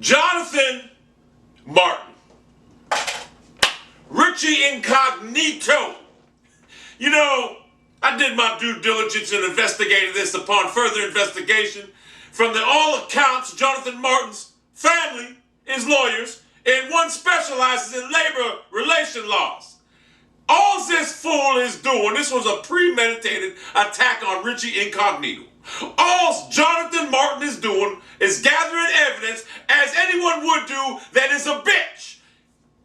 Jonathan Martin. Richie Incognito. You know, I did my due diligence and investigated this. Upon further investigation, from all accounts, Jonathan Martin's family is lawyers, and one specializes in labor relation laws. All this fool is doing, this was a premeditated attack on Richie Incognito. All Jonathan Martin is doing is gathering evidence, as anyone would do that is a bitch.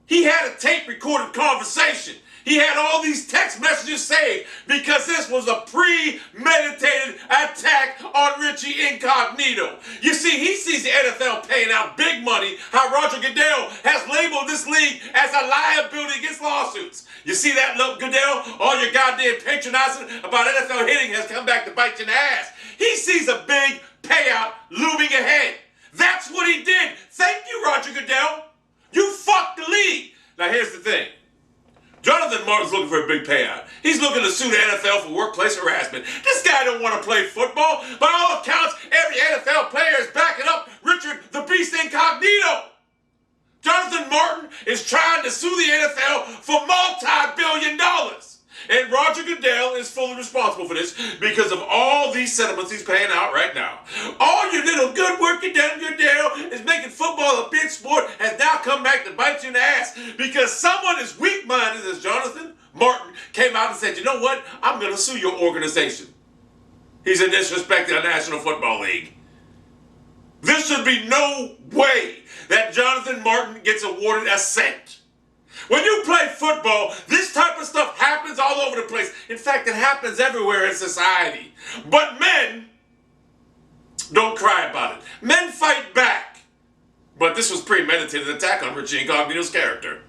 He had a tape-recorded conversation. He had all these text messages saved because this was a premeditated attack on Richie Incognito. You see, he sees the NFL paying out big money, how Roger Goodell has labeled this league as a liability against lawsuits. You see that, Goodell? All your goddamn patronizing about NFL hitting has come back to bite you in the ass. He sees a big payout looming ahead. That's what he did. Thank you, Roger Goodell. You fucked the league. Now, here's the thing. Jonathan Martin's looking for a big payout. He's looking to sue the NFL for workplace harassment. This guy don't want to play football. By all accounts, every NFL player is backing up Richard the Beast Incognito. Jonathan Martin is trying to sue the NFL for multi-billion dollars. And Roger Goodell is fully responsible for this because of all these settlements he's paying out right now. All your little good work you done, Goodell, is making football a big sport, has now come back to bite you in the ass because someone as weak-minded as Jonathan Martin came out and said, you know what, I'm going to sue your organization. He's a disrespect to the National Football League. There should be no way that Jonathan Martin gets awarded a cent. When you play football, this type of stuff happens all over the place. In fact, it happens everywhere in society. But men don't cry about it. Men fight back. But this was premeditated attack on Richie Incognito's character.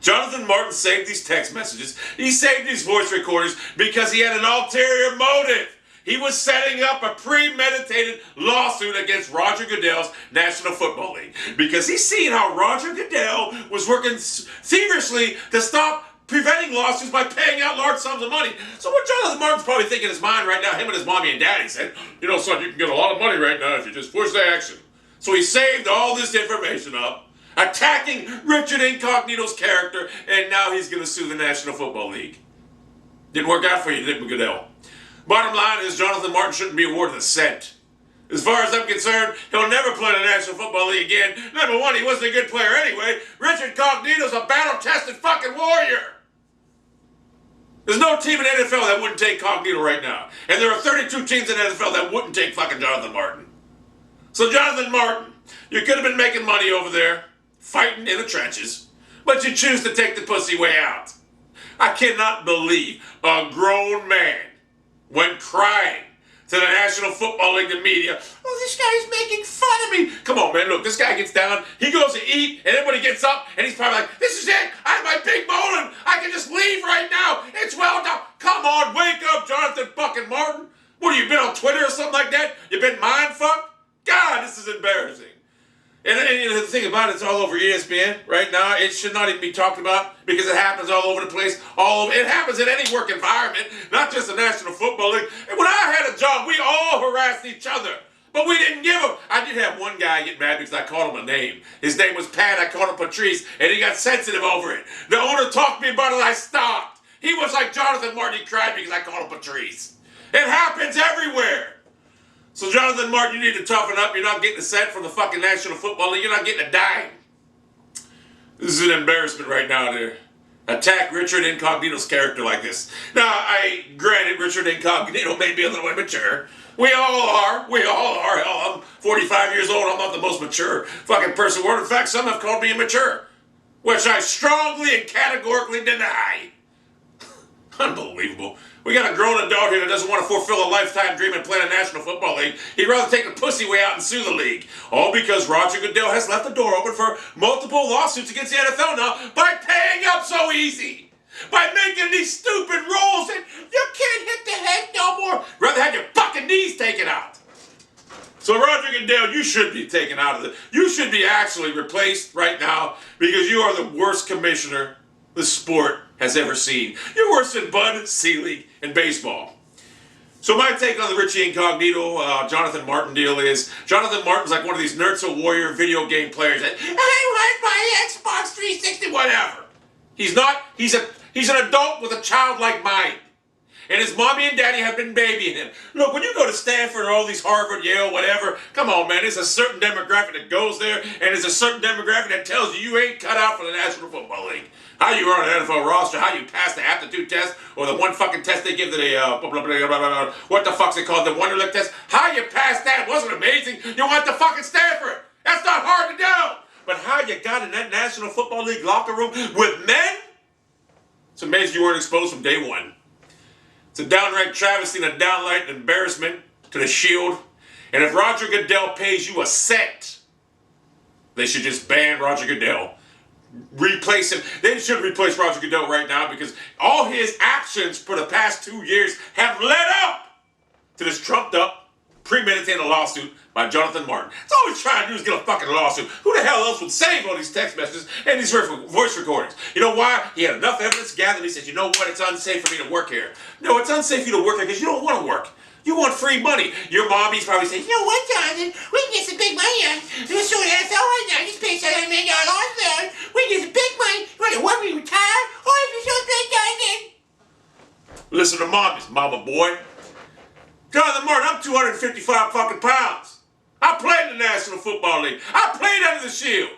Jonathan Martin saved these text messages. He saved these voice recordings because he had an ulterior motive. He was setting up a premeditated lawsuit against Roger Goodell's National Football League because he's seen how Roger Goodell was working feverishly to stop preventing lawsuits by paying out large sums of money. So what Jonathan Martin's probably thinking in his mind right now, him and his mommy and daddy said, you know, son, you can get a lot of money right now if you just push the action. So he saved all this information up, attacking Richard Incognito's character, and now he's going to sue the National Football League. Didn't work out for you, did it, Goodell? Bottom line is Jonathan Martin shouldn't be awarded a cent. As far as I'm concerned, he'll never play in the National Football League again. Number one, he wasn't a good player anyway. Richard Incognito's a battle-tested fucking warrior. There's no team in the NFL that wouldn't take Incognito right now. And there are 32 teams in the NFL that wouldn't take fucking Jonathan Martin. So Jonathan Martin, you could have been making money over there, fighting in the trenches, but you choose to take the pussy way out. I cannot believe a grown man went crying to the National Football League, the media. Oh, this guy's making fun of me. Come on, man, look, this guy gets down, he goes to eat, and everybody gets up, and he's probably like, this is it, I have my big moment, I can just leave right now, it's well done. Come on, wake up, Jonathan fucking Martin. What, have you been on Twitter or something like that? You been mind-fucked? God, this is embarrassing. And the thing about it, it's all over ESPN right now. It should not even be talked about because it happens all over the place. It happens in any work environment, not just the National Football League. And when I had a job, we all harassed each other. But we didn't give him. I did have one guy get mad because I called him a name. His name was Pat. I called him Patrice, and he got sensitive over it. The owner talked to me about it, I stopped. He was like Jonathan Martin. He cried because I called him Patrice. It happens everywhere. So Jonathan Martin, you need to toughen up. You're not getting a cent from the fucking National Football League. You're not getting a dime. This is an embarrassment right now to attack Richard Incognito's character like this. Now, granted, Richard Incognito may be a little immature. We all are. We all are. Hell, I'm 45 years old. I'm not the most mature fucking person. In fact, some have called me immature, which I strongly and categorically deny. Unbelievable. We got a grown adult here that doesn't want to fulfill a lifetime dream and play in a National Football League. He'd rather take the pussy way out and sue the league. All because Roger Goodell has left the door open for multiple lawsuits against the NFL now by paying up so easy. By making these stupid rules that you can't hit the head no more. Rather have your fucking knees taken out. So Roger Goodell, you should be taken out of it. You should be actually replaced right now because you are the worst commissioner the sport has ever seen. You're worse than Bud Selig in baseball. So my take on the Richie Incognito, Jonathan Martin deal is, Jonathan Martin's like one of these Nerdsa Warrior video game players that, I want my Xbox 360, whatever. He's not, he's an adult with a childlike mind. And his mommy and daddy have been babying him. Look, when you go to Stanford or all these Harvard, Yale, whatever, come on, man, there's a certain demographic that goes there, and there's a certain demographic that tells you you ain't cut out for the National Football League. How you run an NFL roster, how you pass the aptitude test, or the one fucking test they give to the, what the fuck's it called, the Wonderlic test, how you pass that wasn't amazing. You went to fucking Stanford. That's not hard to do. But how you got in that National Football League locker room with men? It's amazing you weren't exposed from day one. It's a downright travesty and a downright embarrassment to the Shield. And if Roger Goodell pays you a cent, they should just ban Roger Goodell. Replace him. They should replace Roger Goodell right now because all his actions for the past 2 years have led up to this trumped up, premeditated lawsuit by Jonathan Martin. That's all he's trying to do is get a fucking lawsuit. Who the hell else would save all these text messages and these voice recordings? You know why? He had enough evidence gathered. He said, you know what? It's unsafe for me to work here. No, it's unsafe for you to work here because you don't want to work. You want free money. Your mommy's probably saying, you know what, Jonathan? We can get some big money on. Let's show the NFL right now. Just pay $7 million on there. We can get some big money. You want to work when you retire? Or if you show big Jonathan? Listen to mommies, mama boy. Jonathan Martin, I'm 255 fucking pounds. I played in the National Football League. I played under the Shield.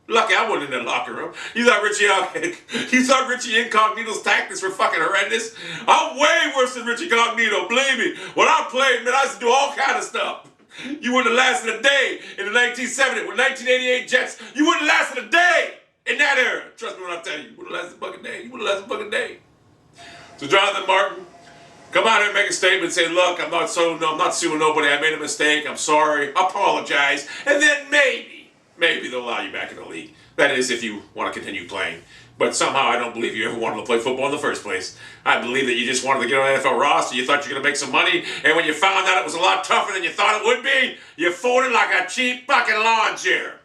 Lucky I wasn't in the locker room. You thought Richie Incognito's tactics were fucking horrendous? I'm way worse than Richie Incognito, believe me. When I played, man, I used to do all kind of stuff. You wouldn't have lasted a day in the 1970s with 1988 Jets. You wouldn't have lasted a day in that era. Trust me when I tell you, you wouldn't have lasted a fucking day. You wouldn't have lasted a fucking day. So Jonathan Martin, come out here and make a statement and say, look, I'm not suing nobody. I made a mistake. I'm sorry. I apologize. And then maybe they'll allow you back in the league. That is, if you want to continue playing. But somehow I don't believe you ever wanted to play football in the first place. I believe that you just wanted to get on an NFL roster. You thought you were going to make some money. And when you found out it was a lot tougher than you thought it would be, you folded like a cheap fucking lawn chair.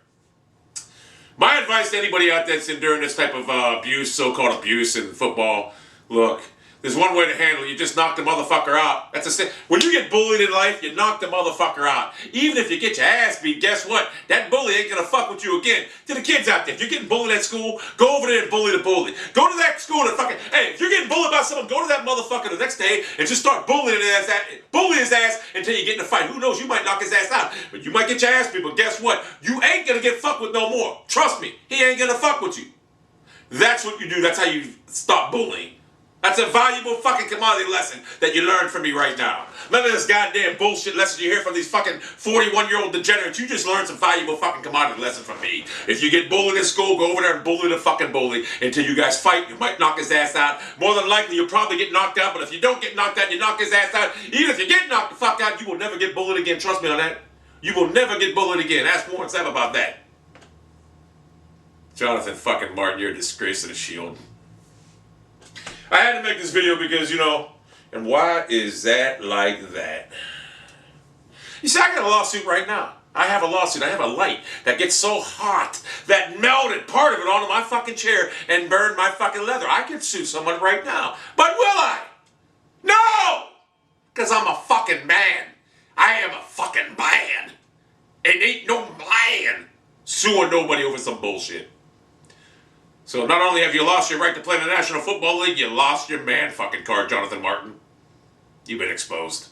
My advice to anybody out there that's enduring this type of abuse, so-called abuse in football, look, there's one way to handle it. You just knock the motherfucker out. That's a when you get bullied in life, you knock the motherfucker out. Even if you get your ass beat, guess what? That bully ain't gonna fuck with you again. To the kids out there, if you're getting bullied at school, go over there and bully the bully. Go to that school and fucking, hey, if you're getting bullied by someone, go to that motherfucker the next day and just start bullying his ass until you get in a fight. Who knows? You might knock his ass out. But you might get your ass beat, but guess what? You ain't gonna get fucked with no more. Trust me, he ain't gonna fuck with you. That's what you do. That's how you stop bullying. That's a valuable fucking commodity lesson that you learned from me right now. None of this goddamn bullshit lesson you hear from these fucking 41-year-old degenerates. You just learned some valuable fucking commodity lesson from me. If you get bullied in school, go over there and bully the fucking bully until you guys fight. You might knock his ass out. More than likely, you'll probably get knocked out. But if you don't get knocked out, you knock his ass out. Even if you get knocked the fuck out, you will never get bullied again. Trust me on that. You will never get bullied again. Ask Warren Sapp about that. Jonathan fucking Martin, you're a disgrace to the Shield. I had to make this video because, you know, and why is that like that? You see, I got a lawsuit right now. I have a lawsuit. I have a light that gets so hot that melted part of it onto my fucking chair and burned my fucking leather. I could sue someone right now. But will I? No! Because I'm a fucking man. I am a fucking man. And ain't no man suing nobody over some bullshit. So not only have you lost your right to play in the National Football League, you lost your man fucking card, Jonathan Martin. You've been exposed.